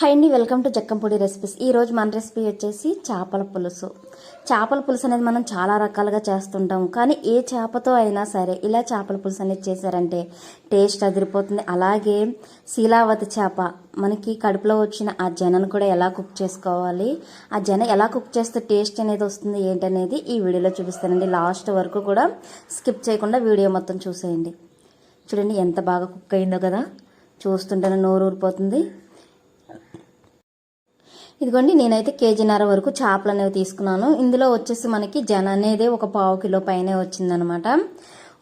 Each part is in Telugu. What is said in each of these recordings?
హాయ్ అండి, వెల్కమ్ టు జక్కంపూడి రెసిపీస్. ఈరోజు మన రెసిపీ వచ్చేసి చేపల పులుసు. చేపల పులుసు అనేది మనం చాలా రకాలుగా చేస్తుంటాం, కానీ ఏ చేపతో అయినా సరే ఇలా చేపల పులుసు అనేది చేశారంటే టేస్ట్ అదిరిపోతుంది. అలాగే శీలావతి చేప మనకి కడుపులో వచ్చిన ఆ జనను కూడా ఎలా కుక్ చేసుకోవాలి, ఆ జన ఎలా కుక్ చేస్తే టేస్ట్ అనేది వస్తుంది ఏంటనేది ఈ వీడియోలో చూపిస్తానండి. లాస్ట్ వరకు కూడా స్కిప్ చేయకుండా వీడియో మొత్తం చూసేయండి. చూడండి ఎంత బాగా కుక్ అయిందో కదా, చూస్తుంటేనే నోరు ఊరిపోతుంది. ఇదిగోండి, నేనైతే కేజీన్నర వరకు చేపలు అనేవి తీసుకున్నాను. ఇందులో వచ్చేసి మనకి జన అనేది ఒక పావు కిలో పైనే వచ్చిందనమాట.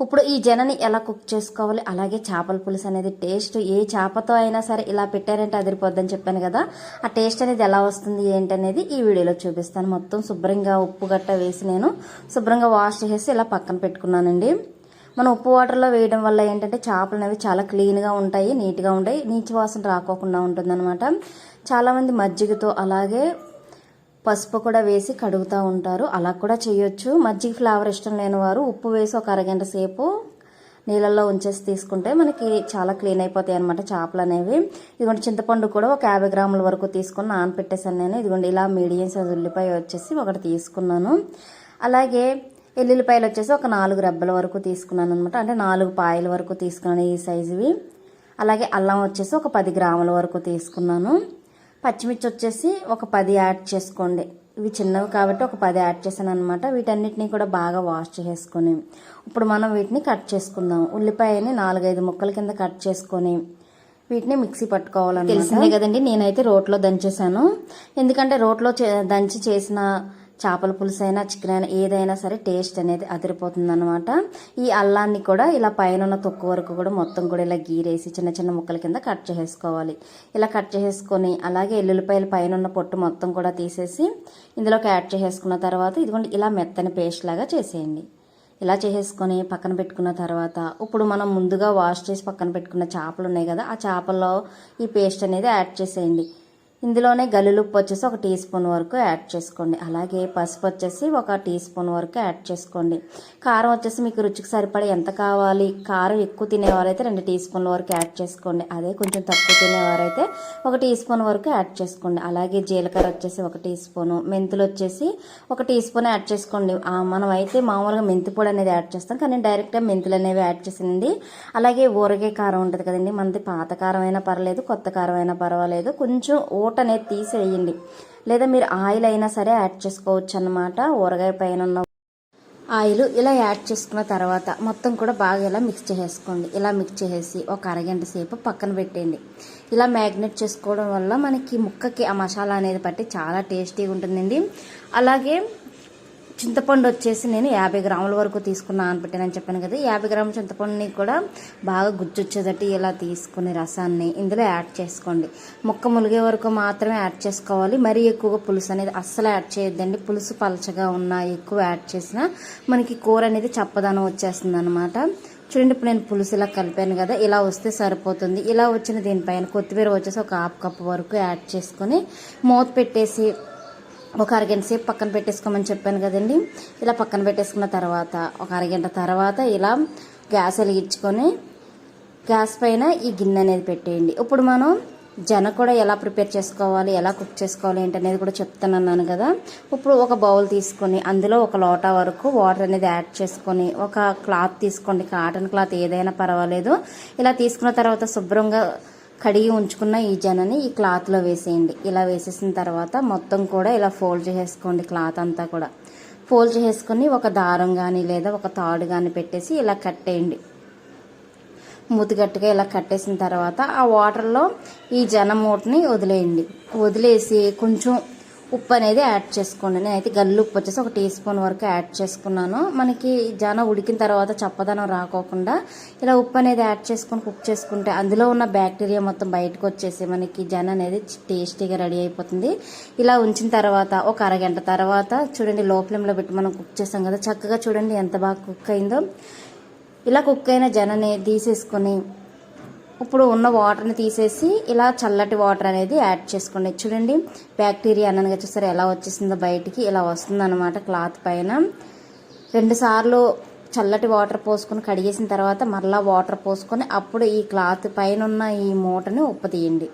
ఇప్పుడు ఈ జనని ఎలా కుక్ చేసుకోవాలి, అలాగే చేపల పులుసు అనేది టేస్ట్ ఏ చేపతో అయినా సరే ఇలా పెట్టారంటే అదిరిపోద్దని చెప్పాను కదా, ఆ టేస్ట్ అనేది ఎలా వస్తుంది ఏంటనేది ఈ వీడియోలో చూపిస్తాను. మొత్తం శుభ్రంగా ఉప్పు గట్ట వేసి నేను శుభ్రంగా వాష్ చేసి ఇలా పక్కన పెట్టుకున్నానండి. మనం ఉప్పు వాటర్లో వేయడం వల్ల ఏంటంటే చేపలు అనేవి చాలా క్లీన్గా ఉంటాయి, నీట్గా ఉంటాయి, నీచు వాసన రాకోకుండా ఉంటుందన్నమాట. చాలామంది మజ్జిగతో అలాగే పసుపు కూడా వేసి కడుగుతూ ఉంటారు, అలా కూడా చేయొచ్చు. మజ్జిగ ఫ్లేవర్ ఇష్టం లేని వారు ఉప్పు వేసి ఒక అరగంట సేపు నీళ్ళల్లో ఉంచేసి తీసుకుంటే మనకి చాలా క్లీన్ అయిపోతాయి అనమాట చేపలు అనేవి. ఇదిగోండి, చింతపండు కూడా ఒక 50 గ్రాముల వరకు తీసుకొని నానపెట్టేసాను నేను. ఇదిగోండి, ఇలా మీడియం సైజు ఉల్లిపాయ వచ్చేసి ఒకటి తీసుకున్నాను. అలాగే ఎల్లుల్లిపాయలు వచ్చేసి ఒక 4 రెబ్బల వరకు తీసుకున్నాను అనమాట, అంటే 4 పాయల వరకు తీసుకున్నాను ఈ సైజువి. అలాగే అల్లం వచ్చేసి ఒక 10 గ్రాముల వరకు తీసుకున్నాను. పచ్చిమిర్చి వచ్చేసి ఒక 10 యాడ్ చేసుకోండి, ఇవి చిన్నవి కాబట్టి ఒక 10 యాడ్ చేశాను అనమాట. వీటన్నిటిని కూడా బాగా వాష్ చేసుకొని ఇప్పుడు మనం వీటిని కట్ చేసుకుందాం. ఉల్లిపాయని 4-5 ముక్కల కింద కట్ చేసుకొని వీటిని మిక్సీ పట్టుకోవాలన్నమాట. తెలిసిందే కదండి, నేనైతే రోట్లో దంచేసాను. ఎందుకంటే రోట్లో దంచి చేసిన చేపల పులుసు అయినా చికెన్ అయినా ఏదైనా సరే టేస్ట్ అనేది అదిరిపోతుంది అనమాట. ఈ అల్లాన్ని కూడా ఇలా పైన ఉన్న తొక్కు వరకు కూడా మొత్తం కూడా ఇలా గీరేసి చిన్న చిన్న ముక్కల కింద కట్ చేసుకోవాలి. ఇలా కట్ చేసుకొని అలాగే ఎల్లుల్లిపాయల పైన ఉన్న పొట్టు మొత్తం కూడా తీసేసి ఇందులోకి యాడ్ చేసుకున్న తర్వాత ఇదిగోండి ఇలా మెత్తని పేస్ట్ లాగా చేసేయండి. ఇలా చేసేసుకొని పక్కన పెట్టుకున్న తర్వాత ఇప్పుడు మనం ముందుగా వాష్ చేసి పక్కన పెట్టుకున్న చేపలు ఉన్నాయి కదా, ఆ చేపల్లో ఈ పేస్ట్ అనేది యాడ్ చేసేయండి. ఇందులోనే గల్లులుప్పు వచ్చేసి ఒక టీ స్పూన్ వరకు యాడ్ చేసుకోండి. అలాగే పసుపు వచ్చేసి ఒక టీ స్పూన్ వరకు యాడ్ చేసుకోండి. కారం వచ్చేసి మీకు రుచికి సరిపడా ఎంత కావాలి, కారం ఎక్కువ తినేవారైతే 2 టీ స్పూన్ల వరకు యాడ్ చేసుకోండి. అదే కొంచెం తక్కువ తినేవారైతే 1 టీ స్పూన్ వరకు యాడ్ చేసుకోండి. అలాగే జీలకర్ర వచ్చేసి 1 టీ స్పూను, మెంతులు వచ్చేసి 1 టీ స్పూన్ యాడ్ చేసుకోండి. మనం అయితే మామూలుగా మెంతి పొడి అనేది యాడ్ చేస్తాం, కానీ డైరెక్ట్గా మెంతులు అనేవి యాడ్ చేసింది. అలాగే ఊరగాయ కారం ఉంటుంది కదండి, మనది పాత కారం అయినా పర్వాలేదు, కొత్త కారం అయినా పర్వాలేదు, కొంచెం ఓట్ అనేది తీసేయండి. లేదా మీరు ఆయిల్ అయినా సరే యాడ్ చేసుకోవచ్చు అన్నమాట. ఊరగాయ పైన ఉన్న ఆయిల్ ఇలా యాడ్ చేసుకున్న తర్వాత మొత్తం కూడా బాగా ఇలా మిక్స్ చేసేసుకోండి. ఇలా మిక్స్ చేసేసి ఒక అరగంట సేపు పక్కన పెట్టండి. ఇలా మ్యాగ్నేట్ చేసుకోవడం వల్ల మనకి ముక్కకి ఆ మసాలా అనేది పట్టి చాలా టేస్టీగా ఉంటుందండి. అలాగే చింతపండు వచ్చేసి నేను 50 గ్రాముల వరకు తీసుకుని నానబెట్టానని చెప్పాను కదా, 50 గ్రాముల చింతపండుని కూడా బాగా గుజ్జొచ్చేదట్టి ఇలా తీసుకుని రసాన్ని ఇందులో యాడ్ చేసుకోండి. ముక్క ములిగే వరకు మాత్రమే యాడ్ చేసుకోవాలి, మరీ ఎక్కువగా పులుసు అనేది అస్సలు యాడ్ చేయొద్దండి. పులుసు పలచగా ఉన్నా ఎక్కువ యాడ్ చేసినా మనకి కూర అనేది చప్పదనం వచ్చేస్తుంది అనమాట. చూడండి, ఇప్పుడు నేను పులుసు ఇలా కలిపాను కదా, ఇలా వస్తే సరిపోతుంది. ఇలా వచ్చిన దీనిపైన కొత్తిమీర వచ్చేసి ఒక 1/2 కప్పు వరకు యాడ్ చేసుకొని మూత పెట్టేసి ఒక అరగంట సేపు పక్కన పెట్టేసుకోమని చెప్పాను కదండి. ఇలా పక్కన పెట్టేసుకున్న తర్వాత ఒక అరగంట తర్వాత ఇలా గ్యాస్ వెలిగించుకొని గ్యాస్ పైన ఈ గిన్నె అనేది పెట్టేయండి. ఇప్పుడు మనం జన కూడా ఎలా ప్రిపేర్ చేసుకోవాలి, ఎలా కుక్ చేసుకోవాలి ఏంటనేది కూడా చెప్తానన్నాను కదా. ఇప్పుడు ఒక బౌల్ తీసుకొని అందులో 1 లోటా వరకు వాటర్ అనేది యాడ్ చేసుకొని ఒక క్లాత్ తీసుకోండి, కాటన్ క్లాత్ ఏదైనా పర్వాలేదు. ఇలా తీసుకున్న తర్వాత శుభ్రంగా కడిగి ఉంచుకున్న ఈ జనని ఈ క్లాత్లో వేసేయండి. ఇలా వేసేసిన తర్వాత మొత్తం కూడా ఇలా ఫోల్డ్ చేసేసుకోండి. క్లాత్ అంతా కూడా ఫోల్డ్ చేసుకొని ఒక దారం కానీ లేదా ఒక తాడు కానీ పెట్టేసి ఇలా కట్టేయండి. మూతిగట్టుగా ఇలా కట్టేసిన తర్వాత ఆ వాటర్లో ఈ జన మూటని వదిలేయండి. వదిలేసి కొంచెం ఉప్పు అనేది యాడ్ చేసుకోండి. నేనైతే గల్లు ఉప్పు వచ్చేసి 1 టీ స్పూన్ వరకు యాడ్ చేసుకున్నాను. మనకి జన ఉడికిన తర్వాత చప్పదనం రాకోకుండా ఇలా ఉప్పు అనేది యాడ్ చేసుకొని కుక్ చేసుకుంటే అందులో ఉన్న బ్యాక్టీరియా మొత్తం బయటకు వచ్చేసి మనకి జన అనేది టేస్టీగా రెడీ అయిపోతుంది. ఇలా ఉంచిన తర్వాత ఒక అరగంట తర్వాత చూడండి, లో ఫ్లేమ్లో పెట్టి మనం కుక్ చేసాం కదా, చక్కగా చూడండి ఎంత బాగా కుక్ అయిందో. ఇలా కుక్ అయిన జనని తీసేసుకొని ఇప్పుడు ఉన్న వాటర్ని తీసేసి ఇలా చల్లటి వాటర్ అనేది యాడ్ చేసుకోండి. చూడండి, బ్యాక్టీరియా అన్నగా చూసారు ఎలా వచ్చేసిందో బయటికి, ఇలా వస్తుంది అనమాట. క్లాత్ పైన 2 సార్లు చల్లటి వాటర్ పోసుకొని కడిగేసిన తర్వాత మరలా వాటర్ పోసుకొని అప్పుడు ఈ క్లాత్ పైన ఉన్న ఈ మూటని ఉప్పు తీయండి.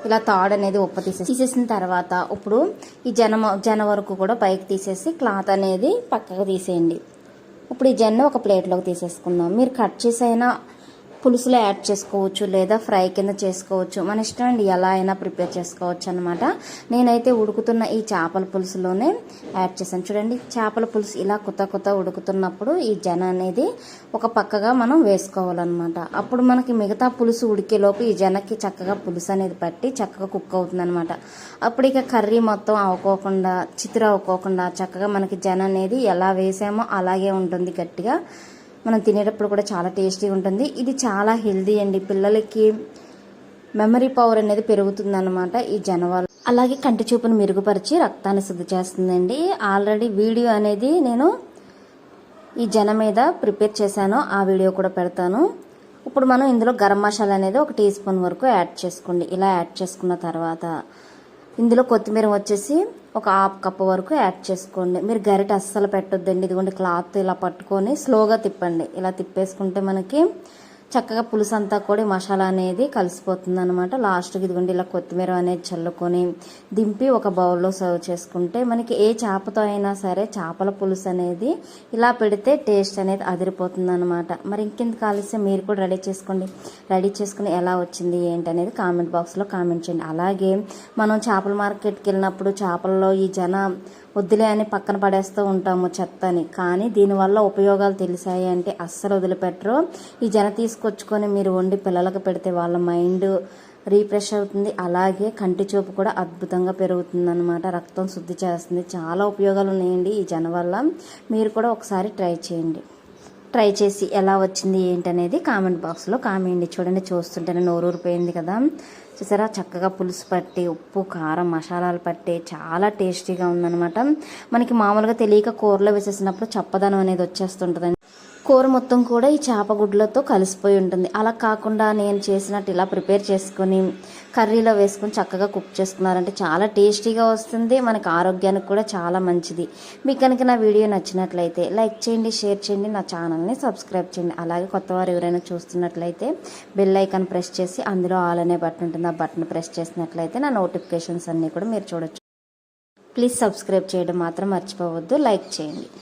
ఇలా తాడు అనేది తీసేసిన తర్వాత ఇప్పుడు ఈ జన వరకు కూడా పైకి తీసేసి క్లాత్ అనేది పక్కకు తీసేయండి. ఇప్పుడు ఈ జెన్న ఒక ప్లేట్లోకి తీసేసుకుందాం. మీరు కట్ చేసైనా పులుసులో యాడ్ చేసుకోవచ్చు, లేదా ఫ్రై కింద చేసుకోవచ్చు, మన ఇష్టం అండి, ఎలా అయినా ప్రిపేర్ చేసుకోవచ్చు అనమాట. నేనైతే ఉడుకుతున్న ఈ చేపల పులుసులోనే యాడ్ చేశాను. చూడండి, చేపల పులుసు ఇలా కొత్త ఉడుకుతున్నప్పుడు ఈ జన అనేది ఒక పక్కగా మనం వేసుకోవాలన్నమాట. అప్పుడు మనకి మిగతా పులుసు ఉడికేలోపు ఈ జనకి చక్కగా పులుసు అనేది పట్టి చక్కగా కుక్ అవుతుంది అనమాట. అప్పుడు ఇక కర్రీ మొత్తం అవ్వకోకుండా చిత్ర అవ్వకోకుండా చక్కగా మనకి జన అనేది ఎలా వేసామో అలాగే ఉంటుంది గట్టిగా. మనం తినేటప్పుడు కూడా చాలా టేస్టీగా ఉంటుంది. ఇది చాలా హెల్దీ అండి, పిల్లలకి మెమరీ పవర్ అనేది పెరుగుతుంది అనమాట ఈ జనవాళ్ళు. అలాగే కంటి చూపును మెరుగుపరిచి రక్తాన్ని శుద్ధి చేస్తుందండి. ఆల్రెడీ వీడియో అనేది నేను ఈ జన మీద ప్రిపేర్ చేశాను, ఆ వీడియో కూడా పెడతాను. ఇప్పుడు మనం ఇందులో గరం మసాలా అనేది 1 టీ స్పూన్ వరకు యాడ్ చేసుకోండి. ఇలా యాడ్ చేసుకున్న తర్వాత ఇందులో కొత్తిమీర వచ్చేసి ఒక 1/2 కప్పు వరకు యాడ్ చేసుకోండి. మీరు గరిట అస్సలు పెట్టొద్దండి. ఇదిగోండి, క్లాత్ ఇలా పట్టుకొని స్లోగా తిప్పండి. ఇలా తిప్పేసుకుంటే మనకి చక్కగా పులుసు అంతా కూడా మసాలా అనేది కలిసిపోతుంది అనమాట. లాస్ట్కి ఇదిగోండి ఇలా కొత్తిమీర అనేది చల్లుకొని దింపి ఒక బౌల్లో సర్వ్ చేసుకుంటే మనకి ఏ చేపతో అయినా సరే చేపల పులుసు అనేది ఇలా పెడితే టేస్ట్ అనేది అదిరిపోతుంది అనమాట. మరి ఇంకెందుకు ఆలస్యం, మీరు కూడా రెడీ చేసుకోండి. రెడీ చేసుకుని ఎలా వచ్చింది ఏంటి అనేది కామెంట్ బాక్స్లో కామెంట్ చేయండి. అలాగే మనం చేపల మార్కెట్కి వెళ్ళినప్పుడు చేపల్లో ఈ జన వద్దులే అని పక్కన పడేస్తూ ఉంటాము చెత్తని, కానీ దీనివల్ల ఉపయోగాలు తెలిసాయి అంటే అస్సలు వదిలిపెట్టరు. ఈ జన తీసుకొచ్చుకొని మీరు వండి పిల్లలకు పెడితే వాళ్ళ మైండ్ రీఫ్రెష్ అవుతుంది. అలాగే కంటి చూపు కూడా అద్భుతంగా పెరుగుతుంది అనమాట. రక్తం శుద్ధి చేస్తుంది. చాలా ఉపయోగాలు ఉన్నాయండి ఈ జన వల్ల. మీరు కూడా ఒకసారి ట్రై చేయండి. ట్రై చేసి ఎలా వచ్చింది ఏంటనేది కామెంట్ బాక్స్లో కామెంట్ చూడండి. చూస్తుంటేనే నోరూరిపోయింది కదా. చూసారా, చక్కగా పులుసు పట్టి ఉప్పు కారం మసాలాలు పట్టి చాలా టేస్టీగా ఉందన్నమాట. మనకి మామూలుగా తెలియక కూరలో వేసేసినప్పుడు చప్పదనం అనేది వచ్చేస్తుంటుందండి. కూర మొత్తం కూడా ఈ చేప గుడ్లతో కలిసిపోయి ఉంటుంది. అలా కాకుండా నేను చేసినట్టు ఇలా ప్రిపేర్ చేసుకొని కర్రీలో వేసుకొని చక్కగా కుక్ చేసుకున్నారంటే చాలా టేస్టీగా వస్తుంది. మనకి ఆరోగ్యానికి కూడా చాలా మంచిది. మీకు కనుక నా వీడియో నచ్చినట్లయితే లైక్ చేయండి, షేర్ చేయండి, నా ఛానల్ని సబ్స్క్రైబ్ చేయండి. అలాగే కొత్తవారు ఎవరైనా చూస్తున్నట్లయితే బెల్ ఐకాన్ ప్రెస్ చేసి అందులో ఆల్ అనే బటన్ ఉంటుంది, ఆ బటన్ ప్రెస్ చేసినట్లయితే నా నోటిఫికేషన్స్ అన్నీ కూడా మీరు చూడొచ్చు. ప్లీజ్ సబ్స్క్రైబ్ చేయడం మాత్రం మర్చిపోవద్దు. లైక్ చేయండి.